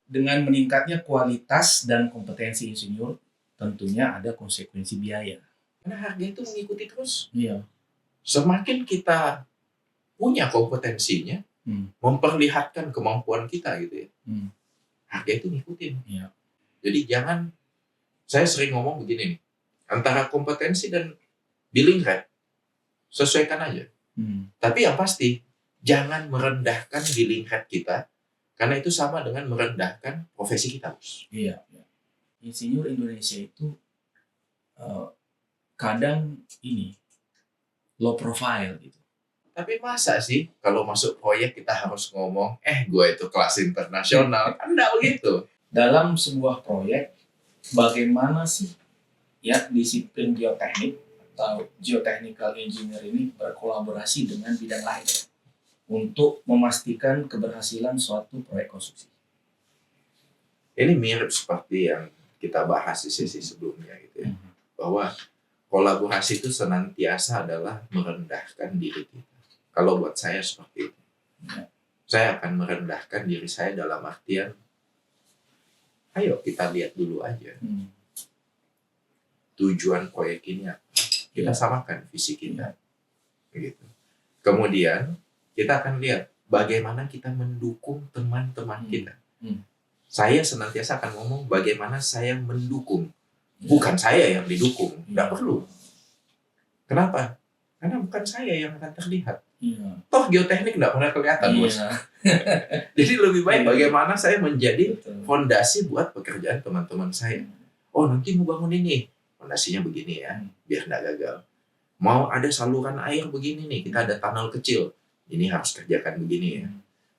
dengan meningkatnya kualitas dan kompetensi insinyur, tentunya ada konsekuensi biaya. Karena harga itu mengikuti terus. Iya. Semakin kita punya kompetensinya, memperlihatkan kemampuan kita gitu ya, harga itu ngikutin. Iya. Jadi jangan, saya sering ngomong begini nih, antara kompetensi dan billing rate, sesuaikan aja. Tapi yang pasti, jangan merendahkan billing rate kita, karena itu sama dengan merendahkan profesi kita, Bos. Iya. Insinyur Indonesia itu kadang ini low profile gitu. Tapi masa sih kalau masuk proyek kita harus ngomong, gue itu kelas internasional, kan enggak begitu. Dalam sebuah proyek, bagaimana sih ya disiplin geoteknik atau geotechnical engineer ini berkolaborasi dengan bidang lain untuk memastikan keberhasilan suatu proyek konstruksi? Ini mirip seperti yang kita bahas di sesi sebelumnya gitu ya, bahwa kolaborasi itu senantiasa adalah merendahkan diri kita. Kalau buat saya seperti itu, saya akan merendahkan diri saya dalam artian, ayo kita lihat dulu aja tujuan proyek ini apa. Kita samakan visi kita, gitu. Kemudian kita akan lihat bagaimana kita mendukung teman-teman kita. Saya senantiasa akan ngomong bagaimana saya mendukung, bukan saya yang didukung. Nggak perlu. Kenapa? Karena bukan saya yang akan terlihat. Toh geoteknik nggak pernah kelihatan, Bos. Jadi lebih baik bagaimana saya menjadi fondasi buat pekerjaan teman-teman saya. Oh, nanti mau bangun ini, fondasinya begini ya, biar nggak gagal. Mau ada saluran air begini nih, kita ada tunnel kecil, ini harus kerjakan begini ya.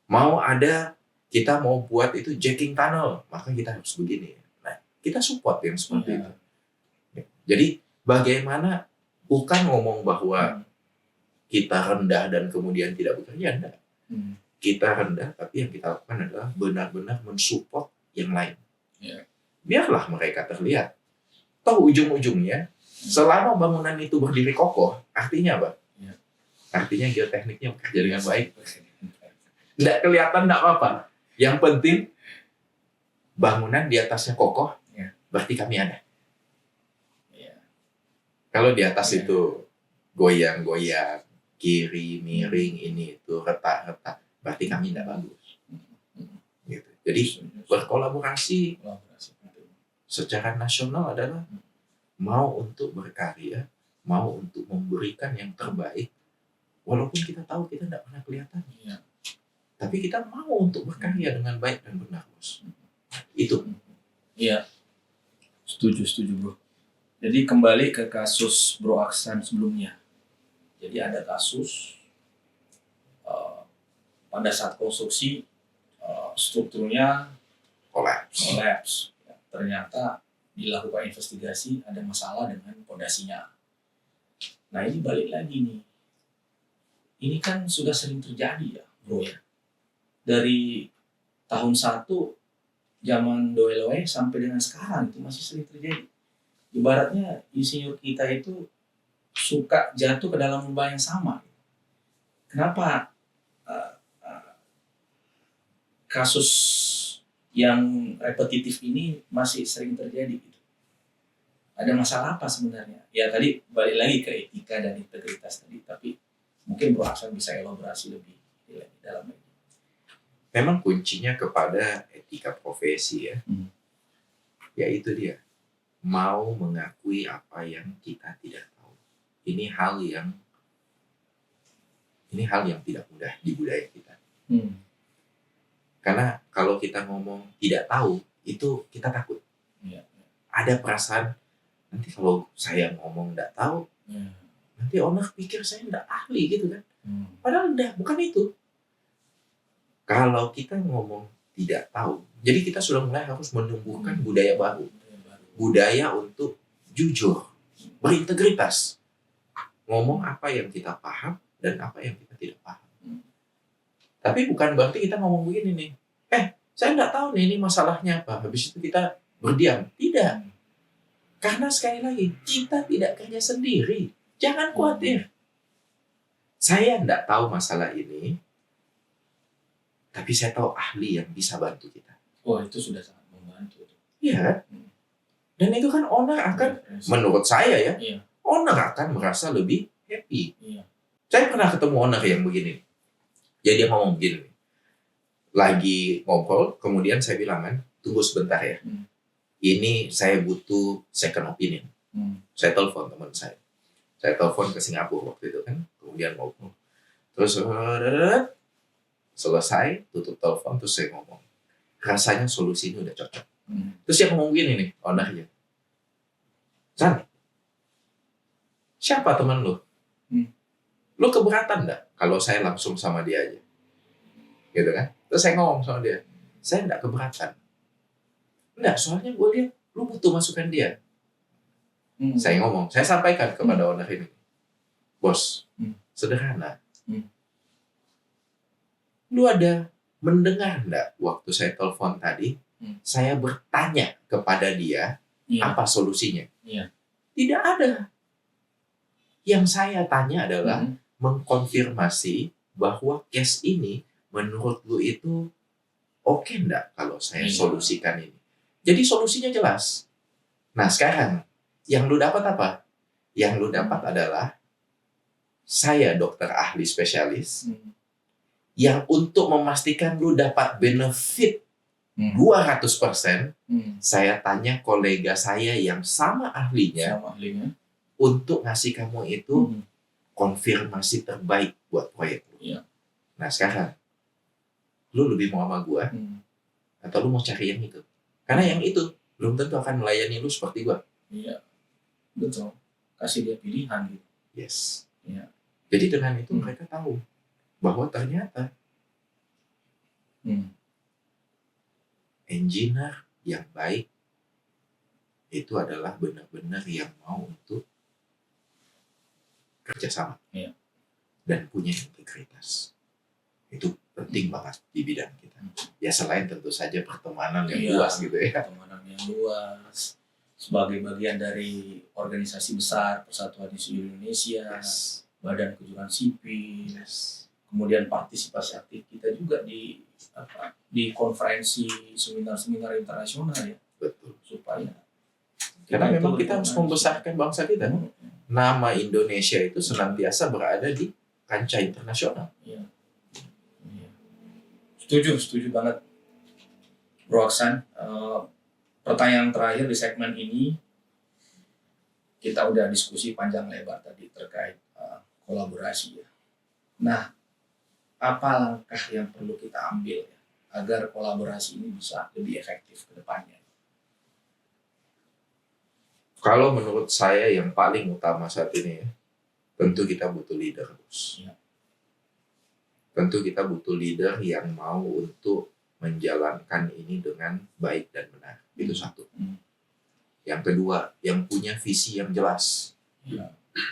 Mau ada, kita mau buat itu jacking tunnel, maka kita harus begini. Nah, kita support yang seperti itu. Jadi bagaimana, bukan ngomong bahwa kita rendah dan kemudian tidak bekerja, enggak. Kita rendah, tapi yang kita lakukan adalah benar-benar mensupport yang lain. Biarlah mereka terlihat. Toh ujung-ujungnya, selama bangunan itu berdiri kokoh, artinya apa? Artinya geotekniknya bekerja dengan baik. Nggak kelihatan, nggak apa-apa. Yang penting, bangunan di atasnya kokoh, berarti kami ada. Kalau di atas itu goyang-goyang, kiri, miring, ini, itu, retak-retak, berarti kami tidak bagus. Gitu. Jadi berkolaborasi secara nasional adalah mau untuk berkarya, mau untuk memberikan yang terbaik, walaupun kita tahu kita tidak pernah kelihatan. Tapi kita mau untuk berkarya dengan baik dan benar, Bos. Itu. Iya. Setuju, Bro. Jadi kembali ke kasus Bro Aksan sebelumnya. Jadi ada kasus pada saat konstruksi strukturnya kolaps. Ternyata dilakukan investigasi, ada masalah dengan pondasinya. Nah, ini balik lagi nih. Ini kan sudah sering terjadi ya, Bro ya. Dari tahun 1 zaman Doeloe sampai dengan sekarang itu masih sering terjadi. Ibaratnya insinyur kita itu suka jatuh ke dalam lubang yang sama. Kenapa kasus yang repetitif ini masih sering terjadi gitu? Ada masalah apa sebenarnya? Ya tadi balik lagi ke etika dan integritas tadi, tapi mungkin Bro Aksan bisa elaborasi lebih dalam ini. Memang kuncinya kepada etika profesi ya. Yaitu dia mau mengakui apa yang kita tidak tahu. Ini hal yang tidak mudah di budaya kita. Karena kalau kita ngomong tidak tahu, itu kita takut. Ada perasaan, nanti kalau saya ngomong tidak tahu, nanti owner pikir saya tidak ahli gitu kan. Padahal enggak, bukan itu. Kalau kita ngomong tidak tahu, jadi kita sudah mulai harus menumbuhkan budaya baru. Budaya untuk jujur, berintegritas. Ngomong apa yang kita paham dan apa yang kita tidak paham. Tapi bukan berarti kita ngomong begini nih, saya nggak tahu nih ini masalahnya apa, habis itu kita berdiam. Tidak. Karena sekali lagi, kita tidak kerja sendiri. Jangan khawatir. Saya nggak tahu masalah ini, tapi saya tahu ahli yang bisa bantu kita. Wah, itu sudah sangat membantu tuh. Iya. Dan itu kan owner akan, menurut saya ya, Iya. owner akan merasa lebih happy. Iya. Saya pernah ketemu owner yang begini. Jadi dia ngomong begini. Lagi ngobrol, kemudian saya bilang kan, tunggu sebentar ya. Ini saya butuh second opinion. Saya telepon teman saya. Saya telepon ke Singapura waktu itu kan, kemudian ngobrol. Terus selesai, tutup telepon, terus saya ngomong, rasanya solusi ini udah cocok. Terus dia ngomong gini nih, ownernya, San, siapa teman lu? Lu keberatan nggak kalau saya langsung sama dia aja? Gitu kan? Terus saya ngomong sama dia, saya nggak keberatan. Enggak, soalnya gue lihat lu butuh masukan dia. Saya ngomong, saya sampaikan kepada owner ini, bos, sederhana. Lu ada mendengar nggak waktu saya telepon tadi, saya bertanya kepada dia apa solusinya? Tidak ada. Yang saya tanya adalah mengkonfirmasi bahwa case ini menurut lu itu oke nggak kalau saya solusikan ini. Jadi solusinya jelas. Nah sekarang yang lu dapat apa? Yang lu dapat adalah saya dokter ahli spesialis yang untuk memastikan lu dapat benefit 200%, saya tanya kolega saya yang sama ahlinya untuk ngasih kamu itu konfirmasi terbaik buat proyek lu. Nah sekarang, lu lebih mau sama gua atau lu mau cari yang itu? Karena yang itu belum tentu akan melayani lu seperti gua. Iya, betul. Kasih dia pilihan gitu. Yes. Iya. Jadi dengan itu mereka tahu bahwa ternyata engineer yang baik itu adalah benar-benar yang mau untuk kerjasama dan punya integritas. Itu penting banget di bidang kita. Ya selain tentu saja pertemanan yang luas gitu ya. Pertemanan yang luas sebagai bagian dari organisasi besar Persatuan Insinyur Indonesia, Badan Kejuruan Sipil, kemudian partisipasi aktif kita juga di konferensi seminar-seminar internasional ya. Betul. Supaya karena memang kita harus membesarkan bangsa kita. Nama Indonesia itu senantiasa berada di kancah internasional. Setuju banget, Bro Aksan. Pertanyaan terakhir di segmen ini, kita udah diskusi panjang lebar tadi terkait kolaborasi ya. Nah, apa langkah yang perlu kita ambil ya, agar kolaborasi ini bisa lebih efektif ke depannya? Kalau menurut saya yang paling utama saat ini ya, tentu kita butuh leader. Tentu kita butuh leader yang mau untuk menjalankan ini dengan baik dan benar. Itu satu. Yang kedua, yang punya visi yang jelas.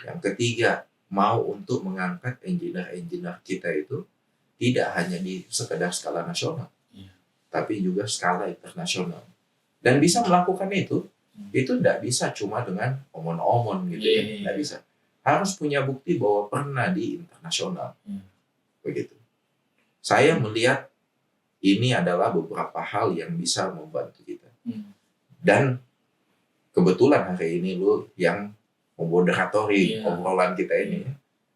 Yang ketiga, mau untuk mengangkat engineer-engineer kita itu tidak hanya di sekedar skala nasional, tapi juga skala internasional. Dan bisa melakukan itu tidak bisa cuma dengan omon-omon gitu ya, tidak bisa. Harus punya bukti bahwa pernah di internasional. Begitu. Saya melihat ini adalah beberapa hal yang bisa membantu kita. Dan kebetulan hari ini lu yang memoderatori obrolan kita ini,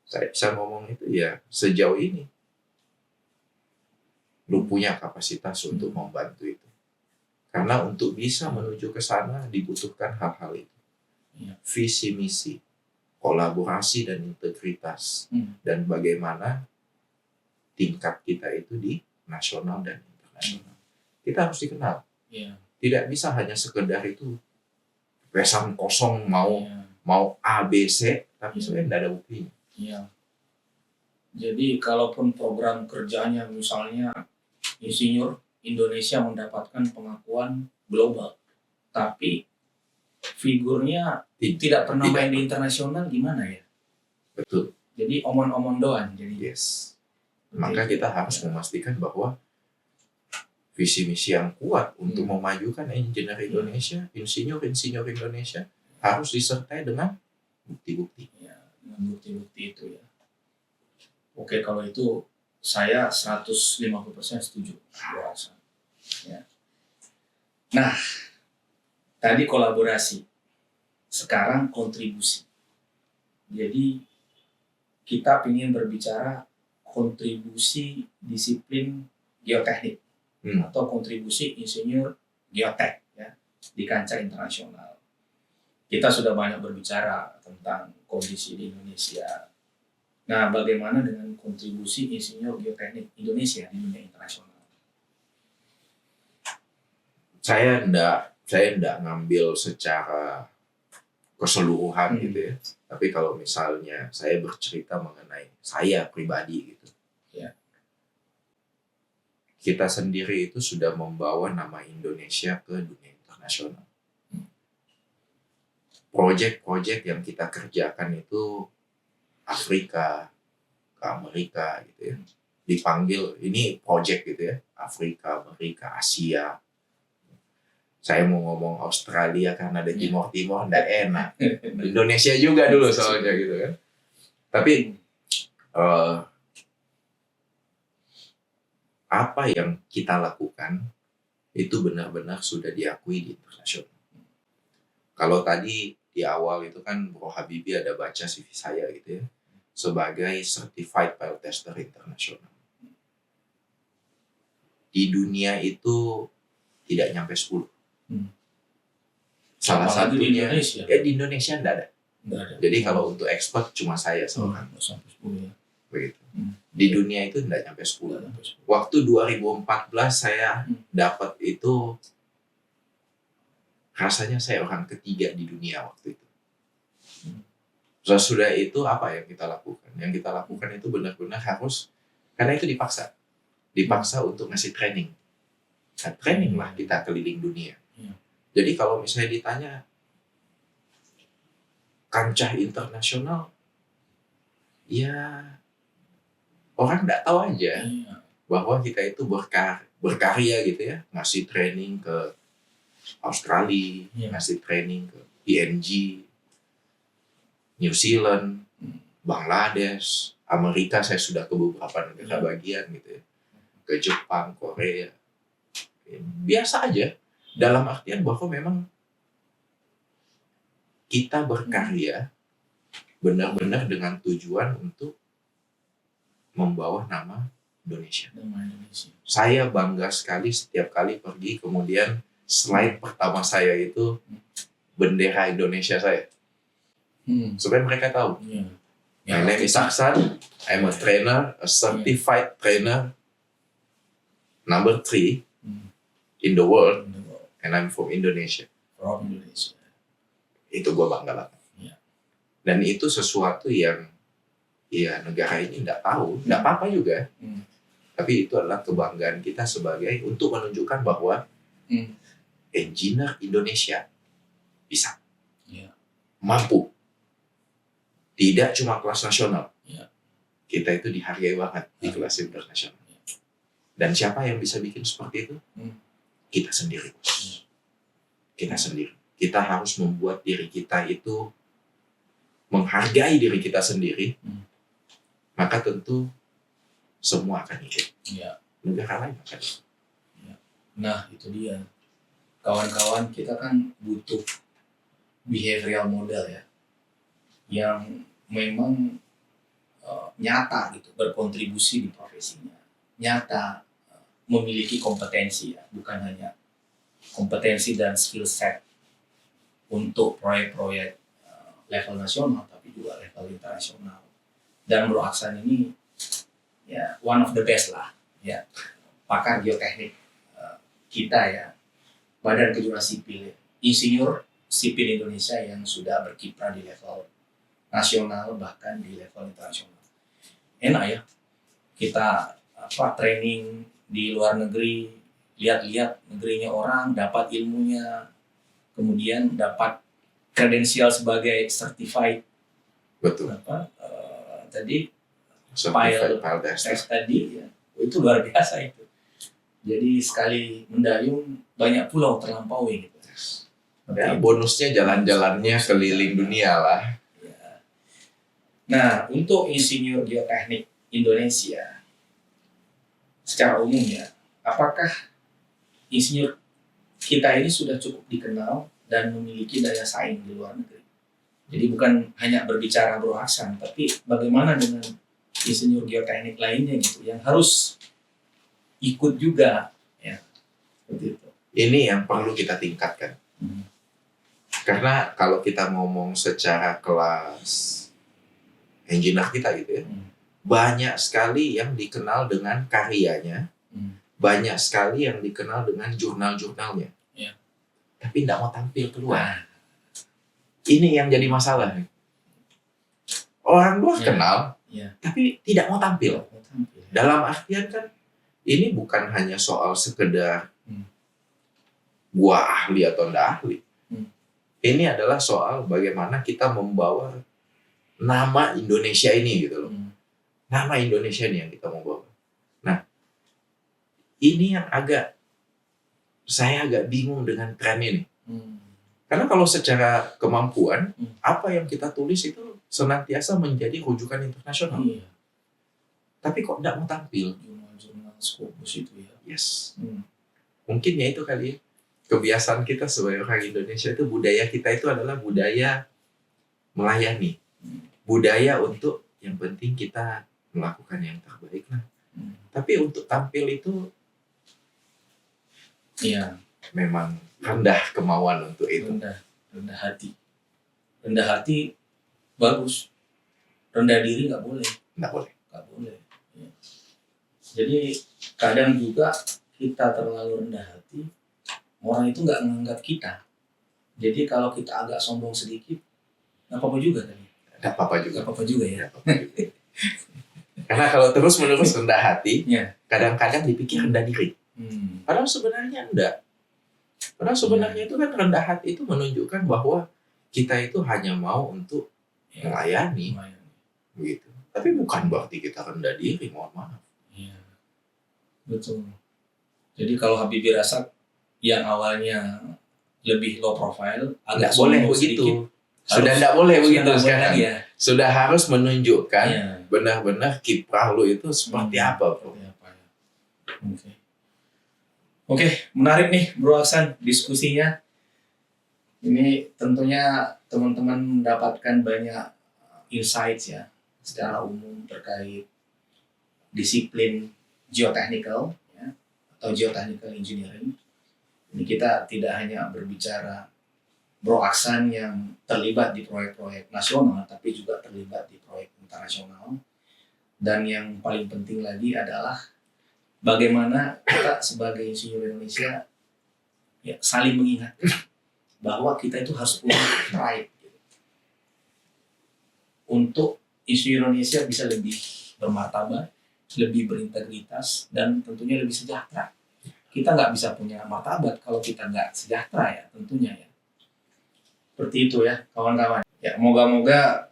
saya bisa ngomong itu ya sejauh ini. Lu punya kapasitas untuk membantu itu. Karena untuk bisa menuju ke sana dibutuhkan hal-hal itu. Visi misi, kolaborasi dan integritas. Dan bagaimana tingkat kita itu di nasional dan internasional. Kita harus dikenal. Tidak bisa hanya sekedar itu pesan kosong mau A, B, C, tapi sebenarnya tidak ada buktinya. Jadi kalaupun program kerjanya misalnya Insinyur Indonesia mendapatkan pengakuan global, tapi figurnya tidak pernah main di internasional, gimana ya? Betul. Jadi omon-omon doang. Maka kita harus memastikan bahwa visi misi yang kuat untuk memajukan engineer Indonesia, insinyur Indonesia harus disertai dengan bukti-bukti. Dengan bukti-bukti itu ya. Oke, kalau itu saya 150% setuju. Ya. Nah, tadi kolaborasi, sekarang kontribusi. Jadi kita ingin berbicara kontribusi disiplin geoteknik atau kontribusi insinyur geotek ya di kancah internasional. Kita sudah banyak berbicara tentang kondisi di Indonesia. Nah, bagaimana dengan kontribusi insinyur geoteknik Indonesia di dunia internasional? Saya enggak ngambil secara keseluruhan gitu ya. Tapi kalau misalnya saya bercerita mengenai saya pribadi gitu. Ya. Kita sendiri itu sudah membawa nama Indonesia ke dunia internasional. Proyek-proyek yang kita kerjakan itu Afrika, ke Amerika gitu ya. Dipanggil, ini proyek gitu ya. Afrika, Amerika, Asia. Saya mau ngomong Australia karena ada Timor nggak enak. Indonesia juga dulu soalnya gitu kan. Tapi apa yang kita lakukan itu benar-benar sudah diakui di internasional. Kalau tadi di awal itu kan Bro Habibie ada baca CV saya gitu ya, sebagai Certified Pilot Tester Internasional. Di dunia itu tidak nyampe 10. Salah Apalagi satunya di Indonesia. Ya di Indonesia enggak ada. Jadi kalau untuk expert cuma saya seorang. Sampai 10 ya. Begitu. Di dunia itu enggak nyampe 10. Waktu 2014 saya dapat itu, rasanya saya orang ketiga di dunia waktu itu. Sesudah itu apa yang kita lakukan? Yang kita lakukan itu benar-benar harus, karena itu dipaksa untuk ngasih training. Nah, training lah kita keliling dunia. Jadi kalau misalnya ditanya kancah internasional, ya orang nggak tahu aja bahwa kita itu berkarya gitu ya, ngasih training ke Australia, ngasih training ke PNG, New Zealand, Bangladesh, Amerika saya sudah ke beberapa negara bagian gitu ya, ke Jepang, Korea. Biasa aja, dalam artian bahwa memang kita berkarya benar-benar dengan tujuan untuk membawa nama Indonesia. Saya bangga sekali setiap kali pergi, kemudian slide pertama saya itu bendera Indonesia saya. Supaya mereka tahu. My name is Aksan, I'm a trainer, a certified trainer, number 3 in the world, and I'm from Indonesia. Itu gue bangga banget. Dan itu sesuatu yang ya negara ini nggak tahu, nggak apa-apa juga. Tapi itu adalah kebanggaan kita sebagai untuk menunjukkan bahwa engineer Indonesia bisa, mampu. Tidak cuma kelas nasional, kita itu dihargai banget di kelas internasional. Dan siapa yang bisa bikin seperti itu? Kita sendiri, bos. Kita sendiri. Kita harus membuat diri kita itu menghargai diri kita sendiri. Maka tentu semua akan ikut. Negara lain akan ikut. Nah, itu dia. Kawan-kawan, kita kan butuh behavioral model ya, yang memang nyata gitu, berkontribusi di profesinya, nyata memiliki kompetensi ya, bukan hanya kompetensi dan skill set untuk proyek-proyek level nasional, tapi juga level internasional. Dan Bro Aksan ini ya one of the best lah ya, pakar geoteknik kita ya, Badan Kejuaraan Sipil, insinyur sipil Indonesia yang sudah berkiprah di level nasional bahkan di level internasional. Enak ya kita training di luar negeri, lihat-lihat negerinya orang, dapat ilmunya, kemudian dapat kredensial sebagai certified. Betul. Tadi Certified pilot test tadi ya, itu luar biasa itu. Jadi sekali mendayung banyak pulau terlampaui gitu. Ya, bonusnya jalan-jalannya keliling dunia lah. Ya. Nah, untuk insinyur geoteknik Indonesia secara umum ya, apakah insinyur kita ini sudah cukup dikenal dan memiliki daya saing di luar negeri. Jadi bukan hanya berbicara Bro Aksan, tapi bagaimana dengan insinyur geoteknik lainnya gitu yang harus ikut juga, ya seperti itu. Ini yang perlu kita tingkatkan. Karena kalau kita ngomong secara kelas engineer kita gitu ya, banyak sekali yang dikenal dengan karyanya, banyak sekali yang dikenal dengan jurnal-jurnalnya, tapi tidak mau tampil keluar. Ini yang jadi masalah. Orang luar kenal, tapi tidak mau tampil. Dalam artian kan, ini bukan hanya soal sekedar gua ahli atau tidak ahli. Ini adalah soal bagaimana kita membawa nama Indonesia ini gitu loh. Nama Indonesia ini yang kita mau bawa. Nah, ini yang saya agak bingung dengan tren ini. Karena kalau secara kemampuan, apa yang kita tulis itu senantiasa menjadi rujukan internasional. Tapi kok tidak mau tampil? Jurnal-jurnal Scopus itu ya. Yes. Mungkin ya itu kali ya. Kebiasaan kita sebagai orang Indonesia itu, budaya kita itu adalah budaya melayani. Budaya untuk yang penting kita melakukan yang terbaik lah. Tapi untuk tampil itu memang rendah kemauan untuk itu. Rendah hati. Rendah hati bagus. Rendah diri nggak boleh. Nggak boleh. Nggak boleh. Ya. Jadi kadang juga kita terlalu rendah hati, orang itu nggak menganggap kita. Jadi kalau kita agak sombong sedikit, nggak apa-apa juga kan? Nggak apa-apa juga. Nggak apa-apa juga ya. Karena kalau terus-menerus rendah hati, kadang-kadang dipikir rendah diri. Padahal sebenarnya enggak. Padahal sebenarnya itu kan rendah hati itu menunjukkan bahwa kita itu hanya mau untuk melayani. Begitu. Tapi bukan berarti kita rendah diri, mohon maaf. Betul. Jadi kalau Habibie Rasad yang awalnya lebih low profile, agak boleh begitu. Sudah tidak boleh begitu sekarang. Sudah harus menunjukkan benar-benar kiprah lu itu seperti apa, Bro. Oke, menarik nih Bro Aksan diskusinya. Ini tentunya teman-teman mendapatkan banyak insights ya secara umum terkait disiplin geotechnical ya, atau geotechnical engineering. Ini kita tidak hanya berbicara Bro Aksan yang terlibat di proyek-proyek nasional, tapi juga terlibat di proyek internasional. Dan yang paling penting lagi adalah bagaimana kita sebagai insinyur Indonesia ya, saling mengingat bahwa kita itu harus punya pride gitu. Untuk insinyur Indonesia bisa lebih bermartabat, lebih berintegritas, dan tentunya lebih sejahtera. Kita nggak bisa punya martabat kalau kita nggak sejahtera ya, tentunya ya. Seperti itu ya kawan-kawan. Ya, moga-moga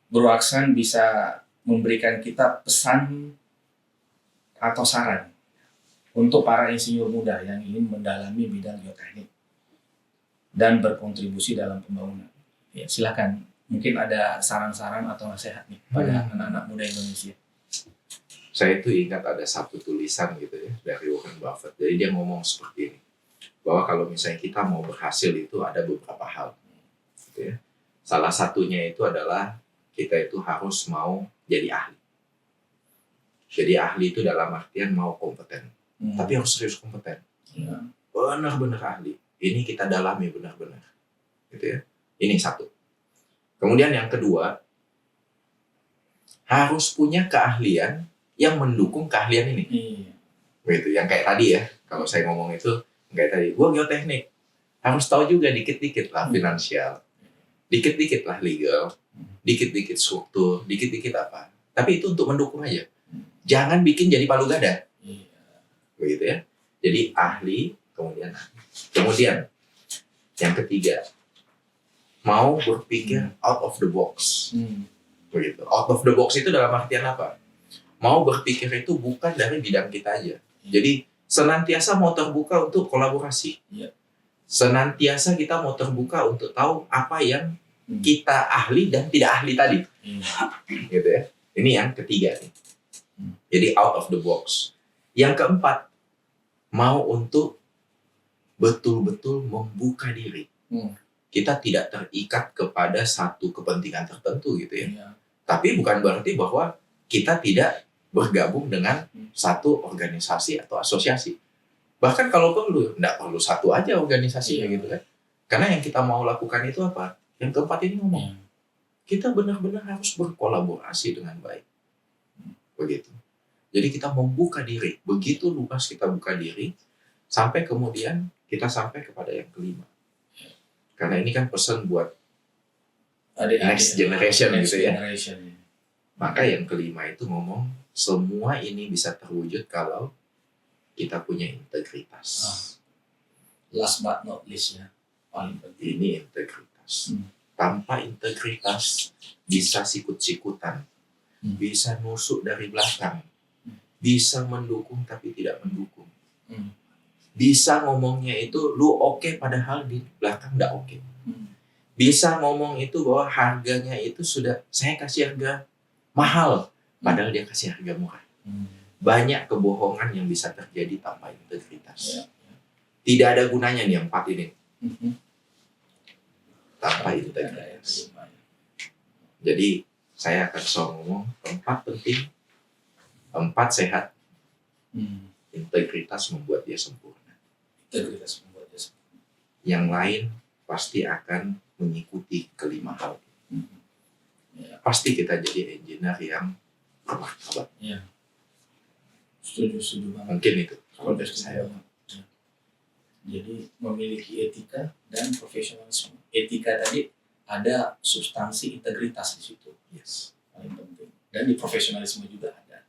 Bro Aksan bisa memberikan kita pesan atau saran untuk para insinyur muda yang ingin mendalami bidang geoteknik dan berkontribusi dalam pembangunan. Ya, silakan. Mungkin ada saran-saran atau nasihat nih pada anak-anak muda Indonesia. Saya itu ingat ada satu tulisan gitu ya dari Warren Buffett. Jadi dia ngomong seperti ini, bahwa kalau misalnya kita mau berhasil itu ada beberapa hal. Gitu ya. Salah satunya itu adalah kita itu harus mau jadi ahli. Jadi ahli itu dalam artian mau kompeten, tapi harus serius kompeten. Benar-benar ahli. Ini kita dalami benar-benar. Gitu ya. Ini satu. Kemudian yang kedua, harus punya keahlian yang mendukung keahlian ini. Gitu. Yang kayak tadi ya, kalau saya ngomong itu kayak tadi, gua geoteknik. Harus tahu juga dikit-dikit lah finansial, dikit-dikit lah legal, dikit-dikit struktur, dikit-dikit apa. Tapi itu untuk mendukung aja. Jangan bikin jadi palu gada. Begitu ya. Jadi ahli, kemudian ahli. Kemudian yang ketiga, mau berpikir out of the box. Begitu. Out of the box itu dalam artian apa? Mau berpikir itu bukan dari bidang kita aja. Jadi senantiasa mau terbuka untuk kolaborasi. Senantiasa kita mau terbuka untuk tahu apa yang kita ahli dan tidak ahli tadi. Gitu ya. Ini yang ketiga nih. Jadi out of the box. Yang keempat, mau untuk betul-betul membuka diri. Hmm. Kita tidak terikat kepada satu kepentingan tertentu gitu ya. Iya. Tapi bukan berarti bahwa kita tidak bergabung dengan satu organisasi atau asosiasi. Bahkan kalau perlu, nggak perlu satu aja organisasinya Iya. gitu kan. Karena yang kita mau lakukan itu apa? Yang keempat ini ngomong, Iya. kita benar-benar harus berkolaborasi dengan baik. Begitu. Jadi kita membuka diri. Begitu luas kita buka diri, sampai kemudian kita sampai kepada yang kelima. Karena ini kan pesan buat next generation gitu ya. Generation. Maka yang kelima itu ngomong, semua ini bisa terwujud kalau kita punya integritas. Last but not least ya, paling penting. Ini integritas. Tanpa integritas bisa sikut-sikutan, bisa nusuk dari belakang, bisa mendukung tapi tidak mendukung. Bisa ngomongnya itu lu oke padahal di belakang nggak oke. Bisa ngomong itu bahwa harganya itu sudah saya kasih harga mahal padahal dia kasih harga murah. Banyak kebohongan yang bisa terjadi tanpa integritas. Tidak ada gunanya nih yang 4 ini tanpa integritas. Jadi saya akan selalu ngomong 4 penting, 4 sehat. Integritas membuat dia sempurna. Integritas membuat dia sempurna. Yang lain pasti akan mengikuti kelima hal. Pasti kita jadi engineer yang bermartabat. Iya. Setuju banget. Mungkin itu kalau dari saya. Ya. Jadi memiliki etika dan profesionalisme. Etika tadi ada substansi integritas di situ. Yes. Paling penting. Dan di profesionalisme juga ada.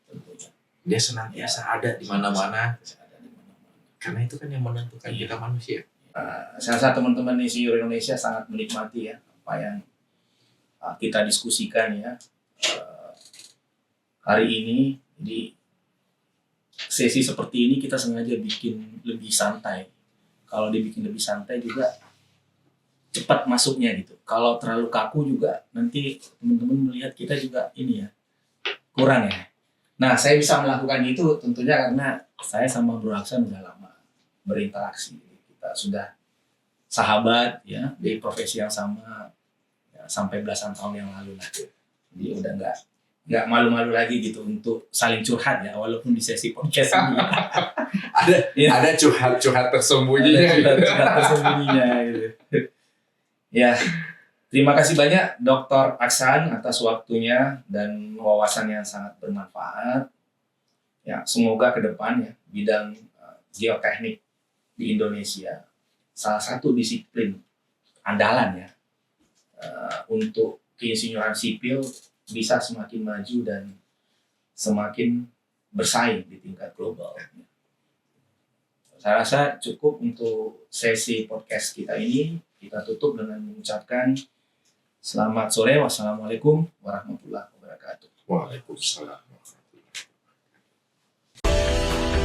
Tentunya. Dia senantiasa ada di mana-mana. Ada di mana-mana. Karena itu kan yang menentukan kita manusia. Saya rasa teman-teman Insinyur Indonesia sangat menikmati ya apa yang kita diskusikan ya hari ini. Jadi sesi seperti ini kita sengaja bikin lebih santai. Kalau dibikin lebih santai juga cepat masuknya gitu. Kalau terlalu kaku juga nanti teman-teman melihat kita juga ini ya kurang ya. Nah, saya bisa melakukan itu tentunya karena saya sama Bro Aksan udah lama berinteraksi. Kita sudah sahabat ya di profesi yang sama ya, sampai belasan tahun yang lalu lah. Jadi udah nggak malu-malu lagi gitu untuk saling curhat ya, walaupun di sesi podcast ini ada curhat tersembunyinya. Ada curhat tersembunyinya gitu. Ya, terima kasih banyak Dr. Aksan atas waktunya dan wawasan yang sangat bermanfaat. Ya, semoga ke depan ya bidang geoteknik di Indonesia salah satu disiplin andalan ya untuk keinsinyuran sipil bisa semakin maju dan semakin bersaing di tingkat global. Saya rasa cukup untuk sesi podcast kita ini. Kita tutup dengan mengucapkan selamat sore. Wassalamualaikum warahmatullahi wabarakatuh. Waalaikumsalam warahmatullahi wabarakatuh.